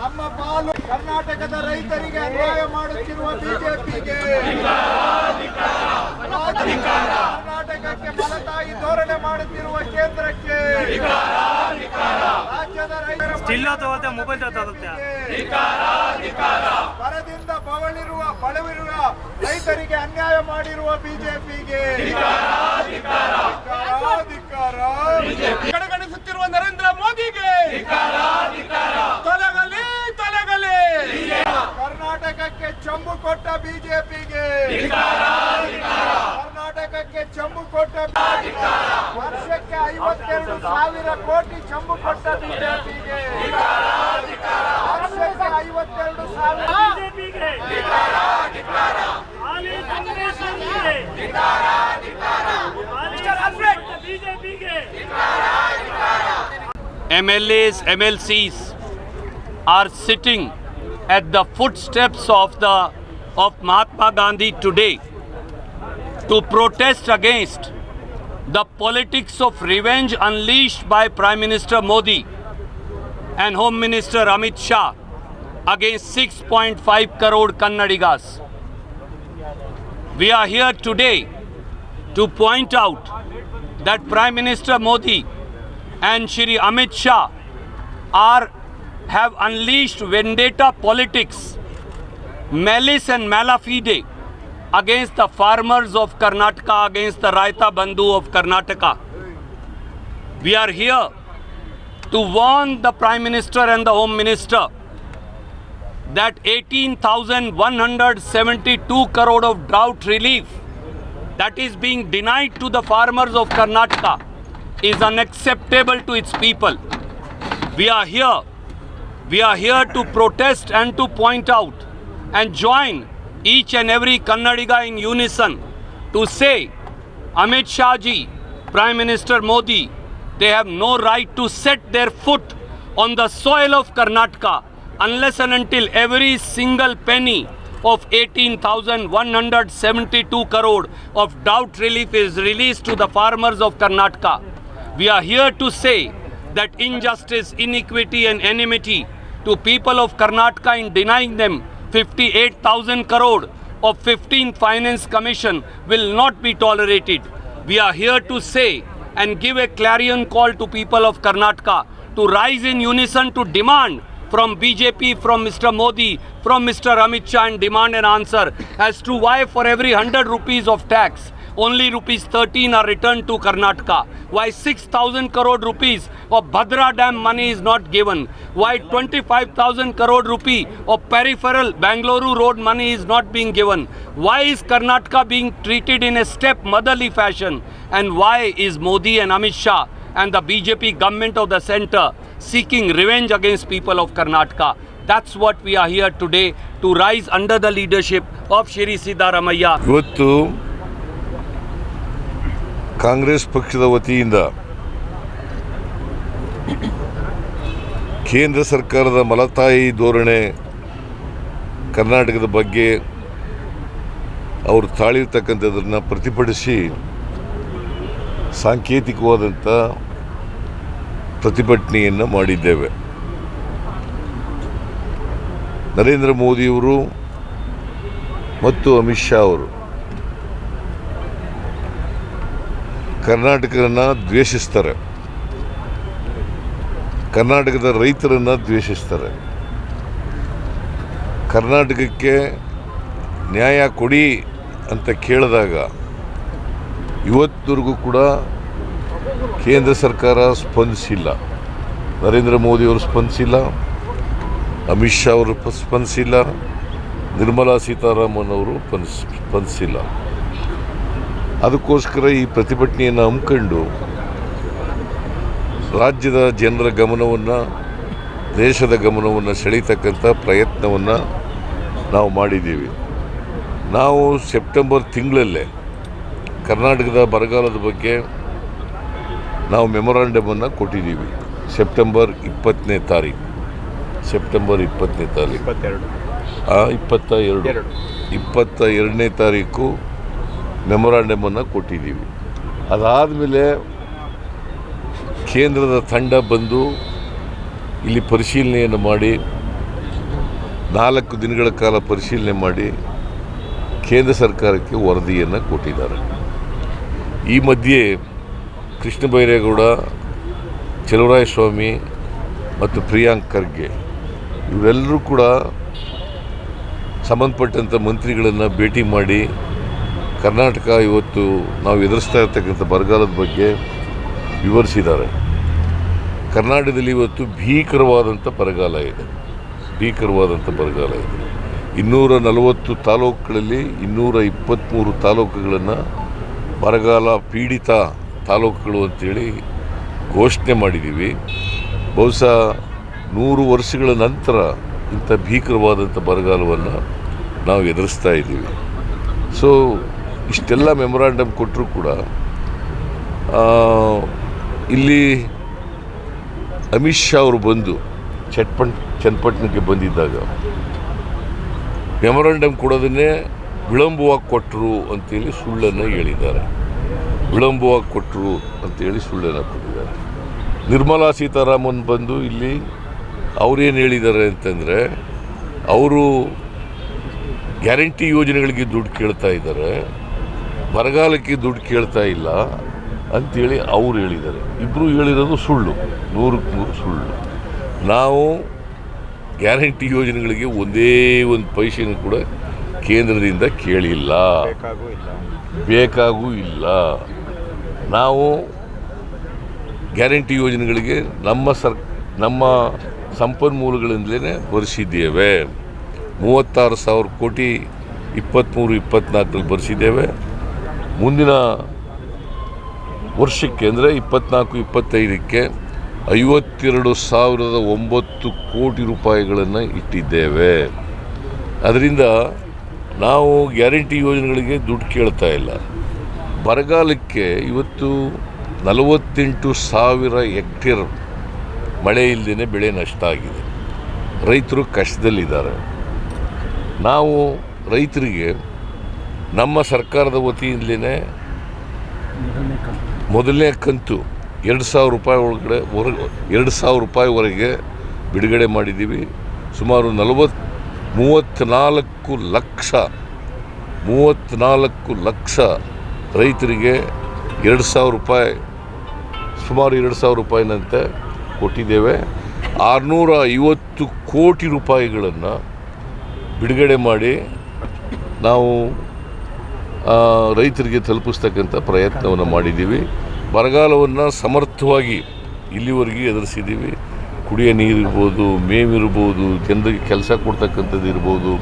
ನಮ್ಮ ಪಾಲು ಕರ್ನಾಟಕದ ರೈತರಿಗೆ ಅನ್ಯಾಯ ಮಾಡುತ್ತಿರುವ ಬಿಜೆಪಿಗೆ ಕರ್ನಾಟಕಕ್ಕೆ ಮಲತಾಯಿ ಧೋರಣೆ ಮಾಡುತ್ತಿರುವ ಕೇಂದ್ರಕ್ಕೆ ರಾಜ್ಯದ ರೈತರ ಬರದಿಂದ ಬಳವಿರುವ ರೈತರಿಗೆ ಅನ್ಯಾಯ ಮಾಡಿರುವ ಬಿಜೆಪಿಗೆ ಕಡೆಗಣಿಸುತ್ತಿರುವ ನರೇಂದ್ರ ಮೋದಿಗೆ ತೊಲಗಲಿ ತೊಲಗಲಿ. ಕರ್ನಾಟಕಕ್ಕೆ ಚಂಬು ಕೊಟ್ಟ ಬಿಜೆಪಿಗೆ ಕರ್ನಾಟಕಕ್ಕೆ ಚಂಬು ಕೊಟ್ಟ ವರ್ಷಕ್ಕೆ 52,000 ಕೋಟಿ ಚಂಬು ಕೊಟ್ಟ ಬಿಜೆಪಿಗೆ ವರ್ಷಕ್ಕೆ 52,000 MLAs, MLCs are sitting at the footsteps of Mahatma Gandhi today to protest against the politics of revenge unleashed by Prime Minister Modi and Home Minister Amit Shah against 6.5 crore Kannadigas. We are here today to point out that Prime Minister Modi and Shri Amit Shah have unleashed vendetta politics, malice and malafide against the farmers of Karnataka, against the Raita Bandhu of Karnataka. We are here to warn the Prime Minister and the Home Minister that 18,172 crore of drought relief that is being denied to the farmers of Karnataka is unacceptable to its people. We are here to protest and to point out and join each and every Kannadiga in unison to say, Amit Shah ji, Prime Minister Modi, they have no right to set their foot on the soil of Karnataka unless and until every single penny of 18,172 crore of drought relief is released to the farmers of Karnataka. We are here to say that injustice, iniquity and enmity to people of Karnataka in denying them 58,000 crore of 15th Finance Commission will not be tolerated. We are here to say and give a clarion call to people of Karnataka to rise in unison to demand from BJP, from Mr. Modi, from Mr. Amit Shah and demand an answer as to why for every 100 rupees of tax, only rupees 13 are returned to Karnataka. Why 6,000 crore rupees of Bhadra Dam money is not given. Why 25,000 crore rupee of peripheral Bangalore road money is not being given. Why is Karnataka being treated in a step-motherly fashion? And why is Modi and Amit Shah and the BJP government of the center seeking revenge against people of Karnataka? That's what we are here today to rise under the leadership of Shri Siddaramaiah. ಇವತ್ತು ಕಾಂಗ್ರೆಸ್ ಪಕ್ಷದ ವತಿಯಿಂದ ಕೇಂದ್ರ ಸರ್ಕಾರದ ಮಲತಾಯಿ ಧೋರಣೆ ಕರ್ನಾಟಕದ ಬಗ್ಗೆ ಅವರು ತಾಳಿರ್ತಕ್ಕಂಥದ್ದನ್ನು ಪ್ರತಿಭಟಿಸಿ ಸಾಂಕೇತಿಕವಾದಂಥ ಪ್ರತಿಭಟನೆಯನ್ನು ಮಾಡಿದ್ದೇವೆ. ನರೇಂದ್ರ ಮೋದಿಯವರು ಮತ್ತು ಅಮಿತ್ ಶಾ ಅವರು ಕರ್ನಾಟಕವನ್ನು ದ್ವೇಷಿಸ್ತಾರೆ, ಕರ್ನಾಟಕದ ರೈತರನ್ನು ದ್ವೇಷಿಸ್ತಾರೆ. ಕರ್ನಾಟಕಕ್ಕೆ ನ್ಯಾಯ ಕೊಡಿ ಅಂತ ಕೇಳಿದಾಗ ಇವತ್ತವರೆಗೂ ಕೂಡ ಕೇಂದ್ರ ಸರ್ಕಾರ ಸ್ಪಂದಿಸಿಲ್ಲ. ನರೇಂದ್ರ ಮೋದಿಯವರು ಸ್ಪಂದಿಸಿಲ್ಲ, ಅಮಿತ್ ಶಾ ಅವರು ಸ್ಪಂದಿಸಿಲ್ಲ, ನಿರ್ಮಲಾ ಸೀತಾರಾಮನ್ ಅವರು ಸ್ಪಂದಿಸಿಲ್ಲ. ಅದಕ್ಕೋಸ್ಕರ ಈ ಪ್ರತಿಭಟನೆಯನ್ನು ಹಮ್ಮಿಕೊಂಡು ರಾಜ್ಯದ ಜನರ ಗಮನವನ್ನು, ದೇಶದ ಗಮನವನ್ನು ಸೆಳೀತಕ್ಕಂಥ ಪ್ರಯತ್ನವನ್ನು ನಾವು ಮಾಡಿದ್ದೀವಿ. ನಾವು ಸೆಪ್ಟೆಂಬರ್ ತಿಂಗಳಲ್ಲೇ ಕರ್ನಾಟಕದ ಬರಗಾಲದ ಬಗ್ಗೆ ನಾವು ಮೆಮೊರಾಂಡಮನ್ನು ಕೊಟ್ಟಿದ್ದೀವಿ ಸೆಪ್ಟೆಂಬರ್ 20ನೇ ತಾರೀಕು 22ನೇ ತಾರೀಕು ಮೆಮೊರಾಂಡಮನ್ನು ಕೊಟ್ಟಿದ್ದೀವಿ. ಅದಾದಮೇಲೆ ಕೇಂದ್ರದ ತಂಡ ಬಂದು ಇಲ್ಲಿ ಪರಿಶೀಲನೆಯನ್ನು ಮಾಡಿ 4 ದಿನಗಳ ಕಾಲ ಪರಿಶೀಲನೆ ಮಾಡಿ ಕೇಂದ್ರ ಸರ್ಕಾರಕ್ಕೆ ವರದಿಯನ್ನು ಕೊಟ್ಟಿದ್ದಾರೆ. ಈ ಮಧ್ಯೆ ಕೃಷ್ಣ ಬೈರೇಗೌಡ, ಚಲುವರಾಯಸ್ವಾಮಿ ಮತ್ತು ಪ್ರಿಯಾಂಕ್ ಖರ್ಗೆ ಇವರೆಲ್ಲರೂ ಕೂಡ ಸಂಬಂಧಪಟ್ಟಂಥ ಮಂತ್ರಿಗಳನ್ನು ಭೇಟಿ ಮಾಡಿ ಕರ್ನಾಟಕ ಇವತ್ತು ನಾವು ಎದುರಿಸ್ತಾ ಇರ್ತಕ್ಕಂಥ ಬರಗಾಲದ ಬಗ್ಗೆ ವಿವರಿಸಿದ್ದಾರೆ. ಕರ್ನಾಟಕದಲ್ಲಿ ಇವತ್ತು ಭೀಕರವಾದಂಥ ಬರಗಾಲ ಇದೆ. 240 ತಾಲೂಕುಗಳಲ್ಲಿ 223 ತಾಲೂಕುಗಳನ್ನು ಬರಗಾಲ ಪೀಡಿತ ತಾಲೂಕುಗಳು ಅಂತೇಳಿ ಘೋಷಣೆ ಮಾಡಿದ್ದೀವಿ. ಬಹುಶಃ 100 ವರ್ಷಗಳ ನಂತರ ಇಂಥ ಭೀಕರವಾದಂಥ ಬರಗಾಲವನ್ನು ನಾವು ಎದುರಿಸ್ತಾ ಇದ್ದೀವಿ. ಸೊ ಇಷ್ಟೆಲ್ಲ ಮೆಮೊರಾಂಡಮ್ ಕೊಟ್ಟರೂ ಕೂಡ ಇಲ್ಲಿ ಅಮಿತ್ ಶಾ ಅವರು ಬಂದು ಚನ್ನಪಟ್ಟಣಕ್ಕೆ ಬಂದಿದ್ದಾಗ ಮೆಮೊರಾಂಡಮ್ ಕೊಡೋದನ್ನೇ ವಿಳಂಬವಾಗಿ ಕೊಟ್ಟರು ಅಂತೇಳಿ ಸುಳ್ಳನ್ನು ಹೇಳಿದ್ದಾರೆ. ವಿಳಂಬವಾಗಿ ಕೊಟ್ಟರು ಅಂತೇಳಿ ಸುಳ್ಳನ್ನು ಕೊಟ್ಟಿದ್ದಾರೆ. ನಿರ್ಮಲಾ ಸೀತಾರಾಮನ್ ಬಂದು ಇಲ್ಲಿ ಅವರೇನು ಹೇಳಿದ್ದಾರೆ ಅಂತಂದರೆ ಅವರು ಗ್ಯಾರಂಟಿ ಯೋಜನೆಗಳಿಗೆ ದುಡ್ಡು ಕೇಳ್ತಾ ಇದ್ದಾರೆ, ಬರಗಾಲಕ್ಕೆ ದುಡ್ಡು ಕೇಳ್ತಾ ಇಲ್ಲ ಅಂಥೇಳಿ ಅವರು ಹೇಳಿದ್ದಾರೆ. ಇಬ್ಬರು ಹೇಳಿರೋದು ಸುಳ್ಳು, 100ಕ್ಕೆ 100 ಸುಳ್ಳು. ನಾವು ಗ್ಯಾರಂಟಿ ಯೋಜನೆಗಳಿಗೆ ಒಂದೇ ಒಂದು ಪೈಸೆನೂ ಕೂಡ ಕೇಂದ್ರದಿಂದ ಕೇಳಿಲ್ಲ, ಬೇಕಾಗೂ ಇಲ್ಲ. ನಾವು ಗ್ಯಾರಂಟಿ ಯೋಜನೆಗಳಿಗೆ ನಮ್ಮ ಸಂಪನ್ಮೂಲಗಳಿಂದಲೇ ಬರೆಸಿದ್ದೇವೆ. 36,000 ಕೋಟಿ 23-24 ಬರೆಸಿದ್ದೇವೆ. ಮುಂದಿನ ವರ್ಷಕ್ಕೆ ಅಂದರೆ 24-25ಕ್ಕೆ 52,009 ಕೋಟಿ ರೂಪಾಯಿಗಳನ್ನು ಇಟ್ಟಿದ್ದೇವೆ. ಅದರಿಂದ ನಾವು ಗ್ಯಾರಂಟಿ ಯೋಜನೆಗಳಿಗೆ ದುಡ್ಡು ಕೇಳ್ತಾ ಇಲ್ಲ. ಬರಗಾಲಕ್ಕೆ ಇವತ್ತು 48,000 ಹೆಕ್ಟೇರ್ ಮಳೆ ಇಲ್ಲದೇ ಬೆಳೆ ನಷ್ಟ ಆಗಿದೆ. ರೈತರು ಕಷ್ಟದಲ್ಲಿದ್ದಾರೆ. ನಾವು ರೈತರಿಗೆ ನಮ್ಮ ಸರ್ಕಾರದ ವತಿಯಿಂದಲೇ ಮೊದಲನೇ ಕಂತು 2,000 ರೂಪಾಯಿ ಒಳಗಡೆ 2,000 ರೂಪಾಯಿವರೆಗೆ ಬಿಡುಗಡೆ ಮಾಡಿದ್ದೀವಿ. ಸುಮಾರು 34 ಲಕ್ಷ ರೈತರಿಗೆ 2,000 ರೂಪಾಯಿ, ಸುಮಾರು 2,000 ರೂಪಾಯಿನಂತೆ ಕೊಟ್ಟಿದ್ದೇವೆ. 650 ಕೋಟಿ ರೂಪಾಯಿಗಳನ್ನು ಬಿಡುಗಡೆ ಮಾಡಿ ನಾವು ರೈತರಿಗೆ ತಲುಪಿಸ್ತಕ್ಕಂಥ ಪ್ರಯತ್ನವನ್ನು ಮಾಡಿದ್ದೀವಿ. ಬರಗಾಲವನ್ನು ಸಮರ್ಥವಾಗಿ ಇಲ್ಲಿವರೆಗೆ ಎದುರಿಸಿದ್ದೀವಿ. ಕುಡಿಯೋ ನೀರು ಇರ್ಬೋದು, ಮೇವಿರ್ಬೋದು, ಜನರಿಗೆ ಕೆಲಸ ಕೊಡ್ತಕ್ಕಂಥದ್ದು ಇರ್ಬೋದು,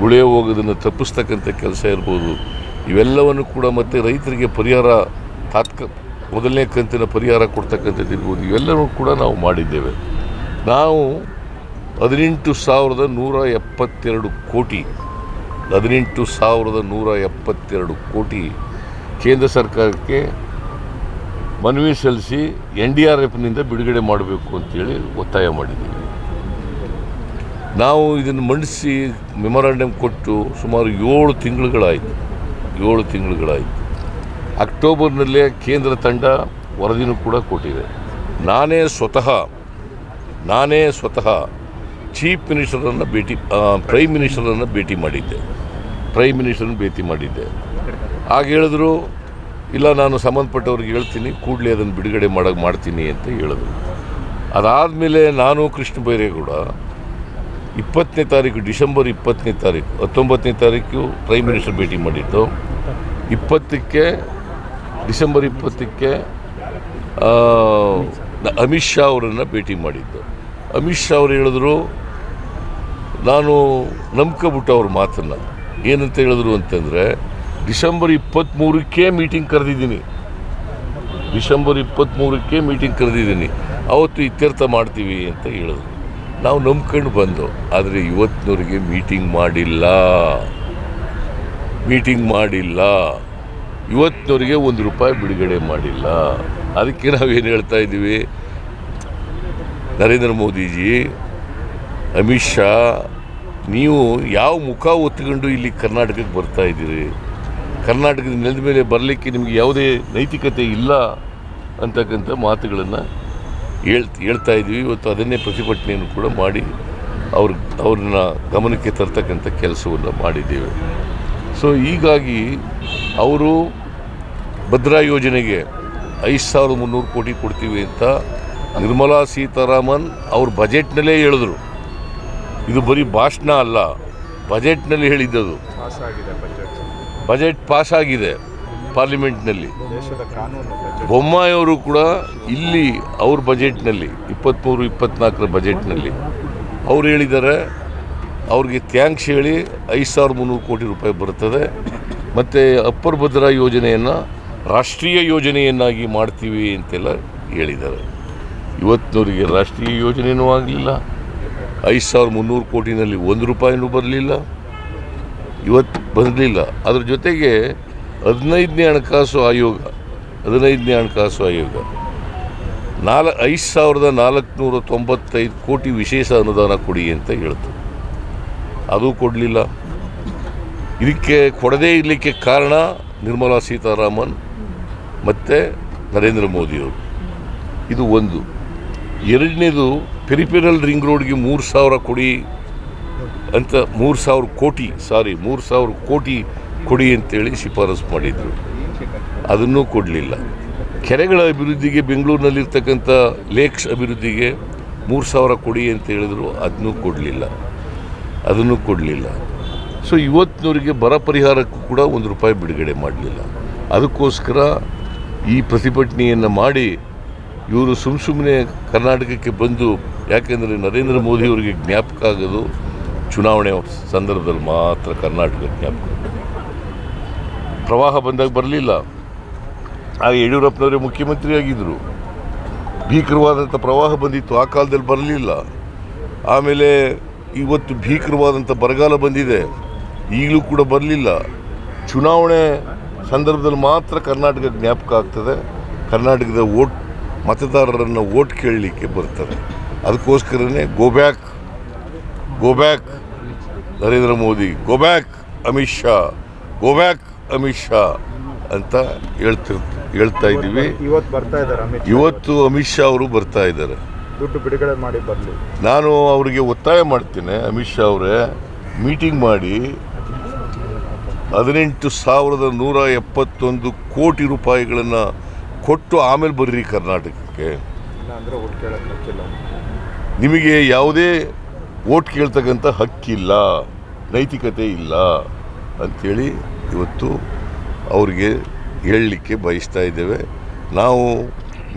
ಗುಳೆ ಹೋಗೋದನ್ನು ತಪ್ಪಿಸ್ತಕ್ಕಂಥ ಕೆಲಸ ಇರ್ಬೋದು, ಇವೆಲ್ಲವನ್ನು ಕೂಡ ಮತ್ತು ರೈತರಿಗೆ ಪರಿಹಾರ ಮೊದಲನೇ ಕಂತಿನ ಪರಿಹಾರ ಕೊಡ್ತಕ್ಕಂಥದ್ದು ಇರ್ಬೋದು, ಇವೆಲ್ಲವೂ ಕೂಡ ನಾವು ಮಾಡಿದ್ದೇವೆ. ನಾವು 18,172 ಕೋಟಿ 18,172 ಕೋಟಿ ಕೇಂದ್ರ ಸರ್ಕಾರಕ್ಕೆ ಮನವಿ ಸಲ್ಲಿಸಿ NDRFನಿಂದ ಬಿಡುಗಡೆ ಮಾಡಬೇಕು ಅಂತೇಳಿ ಒತ್ತಾಯ ಮಾಡಿದ್ದೀವಿ. ನಾವು ಇದನ್ನು ಮಂಡಿಸಿ ಮೆಮೊರಾಂಡಮ್ ಕೊಟ್ಟು ಸುಮಾರು 7 ತಿಂಗಳುಗಳಾಯಿತು. ಅಕ್ಟೋಬರ್ನಲ್ಲೇ ಕೇಂದ್ರ ತಂಡ ವರದಿನೂ ಕೂಡ ಕೊಟ್ಟಿದೆ. ನಾನೇ ಸ್ವತಃ ಚೀಫ್ ಮಿನಿಸ್ಟರನ್ನು ಪ್ರೈಮ್ ಮಿನಿಸ್ಟರನ್ನು ಭೇಟಿ ಮಾಡಿದ್ದೆ. ಆಗ ಹೇಳಿದ್ರು, ಇಲ್ಲ ನಾನು ಸಂಬಂಧಪಟ್ಟವ್ರಿಗೆ ಹೇಳ್ತೀನಿ, ಕೂಡಲೇ ಅದನ್ನು ಬಿಡುಗಡೆ ಮಾಡ್ತೀನಿ ಅಂತ ಹೇಳಿದ್ರು. ಅದಾದಮೇಲೆ ನಾನು ಕೃಷ್ಣ ಬೈರೇಗೌಡ 20ನೇ ತಾರೀಕು ಡಿಸೆಂಬರ್ 20ನೇ ತಾರೀಕು 19ನೇ ತಾರೀಕು ಪ್ರೈಮ್ ಮಿನಿಸ್ಟರ್ ಭೇಟಿ ಮಾಡಿದ್ದು. ಡಿಸೆಂಬರ್ 20ಕ್ಕೆ ಅಮಿತ್ ಶಾ ಅವರನ್ನು ಭೇಟಿ ಮಾಡಿದ್ದು. ಅಮಿತ್ ಶಾ ಅವರು ಹೇಳಿದ್ರು, ನಾನು ನಂಬ್ಕೊಬಿಟ್ಟು ಅವ್ರ ಮಾತನ್ನು ಏನಂತ ಹೇಳಿದ್ರು ಅಂತಂದರೆ, ಡಿಸೆಂಬರ್ 23ಕ್ಕೆ ಮೀಟಿಂಗ್ ಕರೆದಿದ್ದೀನಿ, ಅವತ್ತು ಇತ್ಯರ್ಥ ಮಾಡ್ತೀವಿ ಅಂತ ಹೇಳಿದ್ರು. ನಾವು ನಂಬ್ಕೊಂಡು ಬಂದು, ಆದರೆ ಇವತ್ತಿನವರೆಗೆ ಮೀಟಿಂಗ್ ಮಾಡಿಲ್ಲ. ಇವತ್ತಿನವರೆಗೆ 1 ರೂಪಾಯಿ ಬಿಡುಗಡೆ ಮಾಡಿಲ್ಲ. ಅದಕ್ಕೆ ನಾವೇನು ಹೇಳ್ತಾ ಇದ್ದೀವಿ, ನರೇಂದ್ರ ಮೋದಿಜಿ, ಅಮಿತ್ ಶಾ, ನೀವು ಯಾವ ಮುಖ ಹೊತ್ಕೊಂಡು ಇಲ್ಲಿ ಕರ್ನಾಟಕಕ್ಕೆ ಬರ್ತಾ ಇದ್ದೀರಿ? ಕರ್ನಾಟಕದ ನೆಲದ ಮೇಲೆ ಬರಲಿಕ್ಕೆ ನಿಮಗೆ ಯಾವುದೇ ನೈತಿಕತೆ ಇಲ್ಲ ಅಂತಕ್ಕಂಥ ಮಾತುಗಳನ್ನು ಹೇಳ್ತಾ ಇದ್ದೀವಿ. ಇವತ್ತು ಅದನ್ನೇ ಪ್ರತಿಭಟನೆಯನ್ನು ಕೂಡ ಮಾಡಿ ಅವ್ರನ್ನ ಗಮನಕ್ಕೆ ತರ್ತಕ್ಕಂಥ ಕೆಲಸವನ್ನು ಮಾಡಿದ್ದೇವೆ. ಸೊ ಹೀಗಾಗಿ ಅವರು ಭದ್ರಾ ಯೋಜನೆಗೆ 5300 ಕೋಟಿ ಕೊಡ್ತೀವಿ ಅಂತ ನಿರ್ಮಲಾ ಸೀತಾರಾಮನ್ ಅವ್ರ ಬಜೆಟ್ನಲ್ಲೇ ಹೇಳಿದ್ರು. ಇದು ಬರೀ ಭಾಷಣ ಅಲ್ಲ, ಬಜೆಟ್ನಲ್ಲಿ ಹೇಳಿದ್ದದು. ಬಜೆಟ್ ಪಾಸ್ ಆಗಿದೆ ಪಾರ್ಲಿಮೆಂಟ್ನಲ್ಲಿ. ಬೊಮ್ಮಾಯಿಯವರು ಕೂಡ ಇಲ್ಲಿ ಅವ್ರ ಬಜೆಟ್ನಲ್ಲಿ 23-24 ಬಜೆಟ್ನಲ್ಲಿ ಅವ್ರು ಹೇಳಿದ್ದಾರೆ, ಅವ್ರಿಗೆ ಥ್ಯಾಂಕ್ಸ್ ಹೇಳಿ 5300 ಕೋಟಿ ರೂಪಾಯಿ ಬರ್ತದೆ, ಮತ್ತು ಅಪ್ಪರ್ ಭದ್ರಾ ಯೋಜನೆಯನ್ನು ರಾಷ್ಟ್ರೀಯ ಯೋಜನೆಯನ್ನಾಗಿ ಮಾಡ್ತೀವಿ ಅಂತೆಲ್ಲ ಹೇಳಿದ್ದಾರೆ. ಇವತ್ತಿನವರಿಗೆ ರಾಷ್ಟ್ರೀಯ ಯೋಜನೆಯೂ ಆಗಲಿಲ್ಲ, 5300 ಕೋಟಿನಲ್ಲಿ 1 ರೂಪಾಯಿನೂ ಬರಲಿಲ್ಲ, ಇವತ್ತು ಬಂದಿಲ್ಲ. ಅದ್ರ ಜೊತೆಗೆ 15ನೇ ಹಣಕಾಸು ಆಯೋಗ 5495 ಕೋಟಿ ವಿಶೇಷ ಅನುದಾನ ಕೊಡಿ ಅಂತ ಹೇಳ್ತು, ಅದು ಕೊಡಲಿಲ್ಲ. ಇದಕ್ಕೆ ಕೊಡದೇ ಇರಲಿಕ್ಕೆ ಕಾರಣ ನಿರ್ಮಲಾ ಸೀತಾರಾಮನ್ ಮತ್ತು ನರೇಂದ್ರ ಮೋದಿಯವರು. ಇದು ಒಂದು. ಎರಡನೇದು, ಪೆರಿಫೆರಲ್ ರಿಂಗ್ ರೋಡ್ಗೆ 3000 ಕೊಡಿ ಅಂತ 3000 ಕೋಟಿ ಕೊಡಿ ಅಂತೇಳಿ ಶಿಫಾರಸು ಮಾಡಿದರು, ಅದನ್ನೂ ಕೊಡಲಿಲ್ಲ. ಕೆರೆಗಳ ಅಭಿವೃದ್ಧಿಗೆ ಬೆಂಗಳೂರಿನಲ್ಲಿರ್ತಕ್ಕಂಥ ಲೇಕ್ಸ್ ಅಭಿವೃದ್ಧಿಗೆ 3000 ಕೊಡಿ ಅಂತ ಹೇಳಿದ್ರು, ಅದನ್ನೂ ಕೊಡಲಿಲ್ಲ. ಸೊ ಇವತ್ತಿನವರಿಗೆ ಬರ ಪರಿಹಾರಕ್ಕೂ ಕೂಡ 1 ರೂಪಾಯಿ ಬಿಡುಗಡೆ ಮಾಡಲಿಲ್ಲ. ಅದಕ್ಕೋಸ್ಕರ ಈ ಪ್ರತಿಭಟನೆಯನ್ನು ಮಾಡಿ ಇವರು ಸುಮ್ಮನೆ ಕರ್ನಾಟಕಕ್ಕೆ ಬಂದು, ಯಾಕೆಂದರೆ ನರೇಂದ್ರ ಮೋದಿಯವರಿಗೆ ಜ್ಞಾಪಕ ಆಗೋದು ಚುನಾವಣೆ ಸಂದರ್ಭದಲ್ಲಿ ಮಾತ್ರ. ಕರ್ನಾಟಕ ಜ್ಞಾಪಕ ಪ್ರವಾಹ ಬಂದಾಗ ಬರಲಿಲ್ಲ, ಆಗ ಯಡಿಯೂರಪ್ಪನವರೇ ಮುಖ್ಯಮಂತ್ರಿ ಆಗಿದ್ದರು. ಭೀಕರವಾದಂಥ ಪ್ರವಾಹ ಬಂದಿತ್ತು, ಆ ಕಾಲದಲ್ಲಿ ಬರಲಿಲ್ಲ. ಆಮೇಲೆ ಇವತ್ತು ಭೀಕರವಾದಂಥ ಬರಗಾಲ ಬಂದಿದೆ, ಈಗಲೂ ಕೂಡ ಬರಲಿಲ್ಲ. ಚುನಾವಣೆ ಸಂದರ್ಭದಲ್ಲಿ ಮಾತ್ರ ಕರ್ನಾಟಕ ಜ್ಞಾಪಕ ಆಗ್ತದೆ, ಕರ್ನಾಟಕದ ಮತದಾರರನ್ನು ಓಟ್ ಕೇಳಲಿಕ್ಕೆ ಬರ್ತಾರೆ. ಅದಕ್ಕೋಸ್ಕರನೇ go back Narendra Modi, go back Amit Shah ಅಂತ ಹೇಳ್ತಾ ಇದ್ದೀವಿ. ಇವತ್ತು ಅಮಿತ್ ಶಾ ಅವರು ಬರ್ತಾ ಇದ್ದಾರೆ. ದುಡ್ಡು ಬಿಡುಗಡೆ ಮಾಡಿ ಬರಲಿ. ನಾನು ಅವರಿಗೆ ಒತ್ತಾಯ ಮಾಡ್ತೇನೆ, ಅಮಿತ್ ಶಾ ಅವರೇ, ಮೀಟಿಂಗ್ ಮಾಡಿ 18,171 ಕೋಟಿ ರೂಪಾಯಿಗಳನ್ನು ಕೊಟ್ಟು ಆಮೇಲೆ ಬರ್ರಿ ಕರ್ನಾಟಕಕ್ಕೆ. ನಿಮಗೆ ಯಾವುದೇ ಓಟ್ ಕೇಳ್ತಕ್ಕಂಥ ಹಕ್ಕಿಲ್ಲ, ನೈತಿಕತೆ ಇಲ್ಲ ಅಂಥೇಳಿ ಇವತ್ತು ಅವ್ರಿಗೆ ಹೇಳಲಿಕ್ಕೆ ಬಯಸ್ತಾ ಇದ್ದೇವೆ. ನಾವು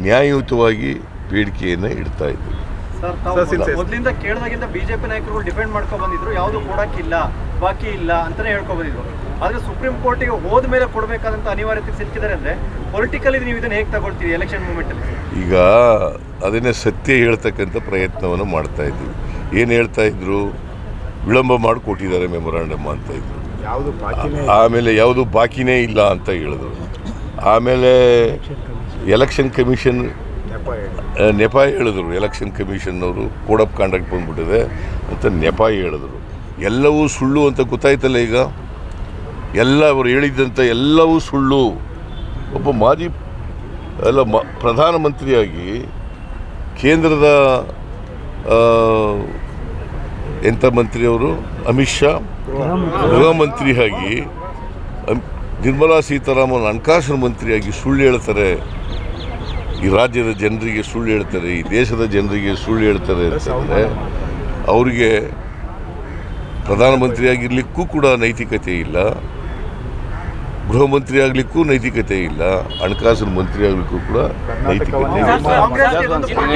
ನ್ಯಾಯಯುತವಾಗಿ ಬೇಡಿಕೆಯನ್ನು ಇಡ್ತಾ ಇದ್ದೀವಿ. ಮೊದಲಿಂದ ಕೇಳಿದಾಗಿಂದ ಬಿಜೆಪಿ ನಾಯಕರು ಡಿಪೆಂಡ್ ಮಾಡ್ಕೊಂಡು ಬಂದಿದ್ರು, ಯಾವುದು ಕೊಡಕ್ಕಿಲ್ಲ, ಬಾಕಿ ಇಲ್ಲ ಅಂತಾನೆ ಹೇಳ್ಕೊಂಡು ಬಂದಿದ್ರು. ಆದ್ರೆ ಸುಪ್ರೀಂ ಕೋರ್ಟಿಗೆ ಹೋದ ಮೇಲೆ ಕೊಡಬೇಕಾದಂತ ಅನಿವಾರ್ಯತೆ ಸಿಕ್ಕಿದ್ದಾರೆ ಅಂದ್ರೆ ಪೊಲಿಟಿಕಲಿ ನೀವು ಇದನ್ನ ಹೇಗೆ ತಗೊಳ್ತೀವಿ ಎಲೆಕ್ಷನ್ ಮೂಮೆಂಟ್ ಅಲ್ಲಿ? ಈಗ ಅದನ್ನೇ ಸತ್ಯ ಹೇಳ್ತಕ್ಕಂಥ ಪ್ರಯತ್ನವನ್ನು ಮಾಡ್ತಾ ಇದ್ದೀವಿ. ಏನು ಹೇಳ್ತಾ ಇದ್ರು, ವಿಳಂಬ ಮಾಡಿ ಕೊಟ್ಟಿದ್ದಾರೆ ಮೆಮೊರಾಂಡಮ್ ಅಂತ ಇದ್ರು. ಆಮೇಲೆ ಯಾವುದು ಬಾಕಿನೇ ಇಲ್ಲ ಅಂತ ಹೇಳಿದ್ರು. ಆಮೇಲೆ ಎಲೆಕ್ಷನ್ ಕಮಿಷನ್ ನೆಪ ಹೇಳಿದ್ರು, ಎಲೆಕ್ಷನ್ ಕಮಿಷನ್ನವರು ಕೋಡ್ ಆಫ್ ಕಾಂಡಕ್ಟ್ ಬಂದ್ಬಿಟ್ಟಿದೆ ಅಂತ ನೆಪ ಹೇಳಿದ್ರು. ಎಲ್ಲವೂ ಸುಳ್ಳು ಅಂತ ಗೊತ್ತಾಯ್ತಲ್ಲ. ಈಗ ಎಲ್ಲ ಅವರು ಹೇಳಿದ್ದಂಥ ಎಲ್ಲವೂ ಸುಳ್ಳು. ಒಬ್ಬ ಮಾಜಿ ಪ್ರಧಾನಮಂತ್ರಿಯಾಗಿ ಕೇಂದ್ರದ ಎಂಥ ಮಂತ್ರಿಯವರು, ಅಮಿತ್ ಶಾ ಗೃಹ ಮಂತ್ರಿಯಾಗಿ, ನಿರ್ಮಲಾ ಸೀತಾರಾಮನ್ ಹಣಕಾಸಿನ ಮಂತ್ರಿಯಾಗಿ ಸುಳ್ಳು ಹೇಳ್ತಾರೆ, ಈ ರಾಜ್ಯದ ಜನರಿಗೆ ಸುಳ್ಳು ಹೇಳ್ತಾರೆ, ಈ ದೇಶದ ಜನರಿಗೆ ಸುಳ್ಳು ಹೇಳ್ತಾರೆ ಅಂತಂದರೆ ಅವರಿಗೆ ಪ್ರಧಾನಮಂತ್ರಿ ಆಗಿರಲಿಕ್ಕೂ ಕೂಡ ನೈತಿಕತೆ ಇಲ್ಲ, ಗೃಹ ಮಂತ್ರಿ ಆಗಲಿಕ್ಕೂ ನೈತಿಕತೆ ಇಲ್ಲ, ಹಣಕಾಸಿನ ಮಂತ್ರಿ ಆಗಲಿಕ್ಕೂ ಕೂಡ ನೈತಿಕತೆ ಇಲ್ಲ.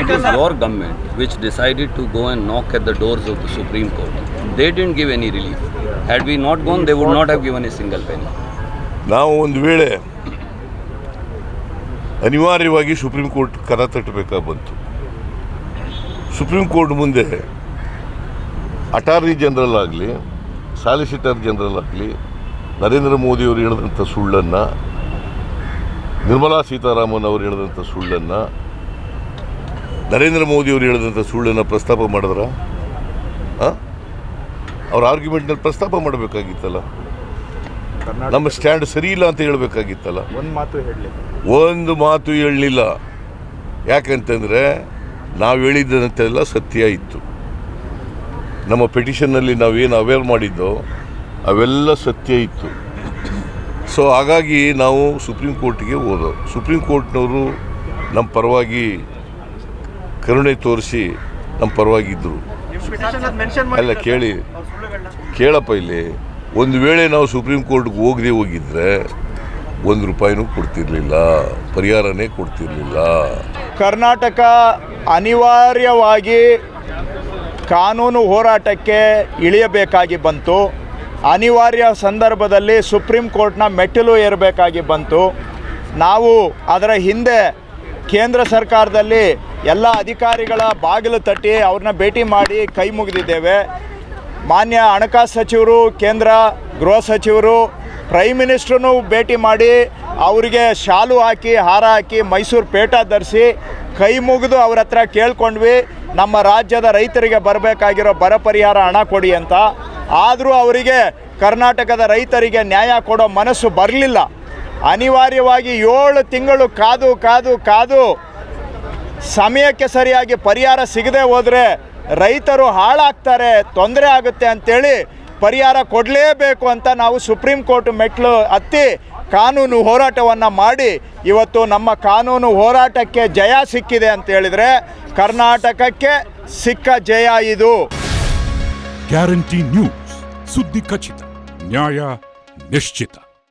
It is your government which decided to go and knock at the doors of the Supreme Court. They didn't give any relief. Had we not gone, they would not have given a single penny. ನಾವು ಒಂದು ವೇಳೆ ಅನಿವಾರ್ಯವಾಗಿ supreme court ಕರ ತಟ್ಟಬೇಕಾಗಿ ಬಂತು. Supreme court ಮುಂದೆ attorney general ಆಗಲಿ, solicitor general ಆಗಲಿ, ನರೇಂದ್ರ ಮೋದಿಯವರು ಹೇಳಿದಂಥ ಸುಳ್ಳನ್ನು ನಿರ್ಮಲಾ ಸೀತಾರಾಮನ್ ಅವರು ಹೇಳಿದಂಥ ಸುಳ್ಳನ್ನು, ನರೇಂದ್ರ ಮೋದಿ ಅವರು ಹೇಳಿದಂಥ ಸುಳ್ಳನ್ನು ಪ್ರಸ್ತಾಪ ಮಾಡಿದ್ರ? ಅವ್ರ ಆರ್ಗ್ಯುಮೆಂಟ್ನಲ್ಲಿ ಪ್ರಸ್ತಾಪ ಮಾಡಬೇಕಾಗಿತ್ತಲ್ಲ. ನಮ್ಮ ಸ್ಟ್ಯಾಂಡ್ ಸರಿ ಇಲ್ಲ ಅಂತ ಹೇಳಬೇಕಾಗಿತ್ತಲ್ಲ. ಒಂದು ಮಾತು ಹೇಳಲಿಲ್ಲ. ಯಾಕಂತಂದರೆ ನಾವು ಹೇಳಿದ್ದಂತೆಲ್ಲ ಸತ್ಯ ಇತ್ತು. ನಮ್ಮ ಪೆಟಿಷನ್ನಲ್ಲಿ ನಾವೇನು ಅವೇರ್ ಮಾಡಿದ್ದೋ ಅವೆಲ್ಲ ಸತ್ಯ ಇತ್ತು. ಸೊ ಹಾಗಾಗಿ ನಾವು ಸುಪ್ರೀಂ ಕೋರ್ಟಿಗೆ ಹೋದೋ. ಸುಪ್ರೀಂ ಕೋರ್ಟ್ನವರು ನಮ್ಮ ಪರವಾಗಿ ಕರುಣೆ ತೋರಿಸಿ ನಮ್ಮ ಪರವಾಗಿದ್ದರು. ಅಲ್ಲ ಕೇಳಪ್ಪ ಇಲ್ಲಿ, ಒಂದು ವೇಳೆ ನಾವು ಸುಪ್ರೀಂ ಕೋರ್ಟ್ಗೆ ಹೋಗಿದ್ರೆ ₹1 ಕೊಡ್ತಿರ್ಲಿಲ್ಲ, ಪರಿಹಾರನೇ ಕೊಡ್ತಿರ್ಲಿಲ್ಲ. ಕರ್ನಾಟಕ ಅನಿವಾರ್ಯವಾಗಿ ಕಾನೂನು ಹೋರಾಟಕ್ಕೆ ಇಳಿಯಬೇಕಾಗಿ ಬಂತು. ಅನಿವಾರ್ಯ ಸಂದರ್ಭದಲ್ಲಿ ಸುಪ್ರೀಂ ಕೋರ್ಟ್ನ ಮೆಟ್ಟಿಲು ಏರಬೇಕಾಗಿ ಬಂತು. ನಾವು ಅದರ ಹಿಂದೆ ಕೇಂದ್ರ ಸರ್ಕಾರದಲ್ಲಿ ಎಲ್ಲ ಅಧಿಕಾರಿಗಳ ಬಾಗಿಲು ತಟ್ಟಿ ಅವ್ರನ್ನ ಭೇಟಿ ಮಾಡಿ ಕೈ ಮುಗಿದಿದ್ದೇವೆ. ಮಾನ್ಯ ಹಣಕಾಸು ಸಚಿವರು, ಕೇಂದ್ರ ಗೃಹ ಸಚಿವರು, ಪ್ರೈಮ್ ಮಿನಿಸ್ಟ್ರನ್ನು ಭೇಟಿ ಮಾಡಿ ಅವರಿಗೆ ಶಾಲು ಹಾಕಿ, ಹಾರ ಹಾಕಿ, ಮೈಸೂರು ಪೇಟ ಧರಿಸಿ ಕೈ ಮುಗಿದು ಅವ್ರ ಹತ್ರ ಕೇಳ್ಕೊಂಡ್ವಿ, ನಮ್ಮ ರಾಜ್ಯದ ರೈತರಿಗೆ ಬರಬೇಕಾಗಿರೋ ಬರ ಪರಿಹಾರ ಹಣ ಕೊಡಿ ಅಂತ. ಆದರೂ ಅವರಿಗೆ ಕರ್ನಾಟಕದ ರೈತರಿಗೆ ನ್ಯಾಯ ಕೊಡೋ ಮನಸ್ಸು ಬರಲಿಲ್ಲ. ಅನಿವಾರ್ಯವಾಗಿ 7 ತಿಂಗಳು ಕಾದು ಕಾದು ಕಾದು ಸಮಯಕ್ಕೆ ಸರಿಯಾಗಿ ಪರಿಹಾರ ಸಿಗದೆ ಹೋದರೆ ರೈತರು ಹಾಳಾಗ್ತಾರೆ, ತೊಂದರೆ ಆಗುತ್ತೆ ಅಂಥೇಳಿ ಪರಿಹಾರ ಕೊಡಲೇಬೇಕು ಅಂತ ನಾವು ಸುಪ್ರೀಂ ಕೋರ್ಟ್ ಮೆಟ್ಲು ಹತ್ತಿ ಕಾನೂನು ಹೋರಾಟವನ್ನು ಮಾಡಿ ಇವತ್ತು ನಮ್ಮ ಕಾನೂನು ಹೋರಾಟಕ್ಕೆ ಜಯ ಸಿಕ್ಕಿದೆ ಅಂತ ಹೇಳಿದರೆ ಕರ್ನಾಟಕಕ್ಕೆ ಸಿಕ್ಕ ಜಯ ಇದು. ಗ್ಯಾರಂಟಿ ನ್ಯೂಸ್, ಸುದ್ದಿ ಖಚಿತ, ನ್ಯಾಯ ನಿಶ್ಚಿತ.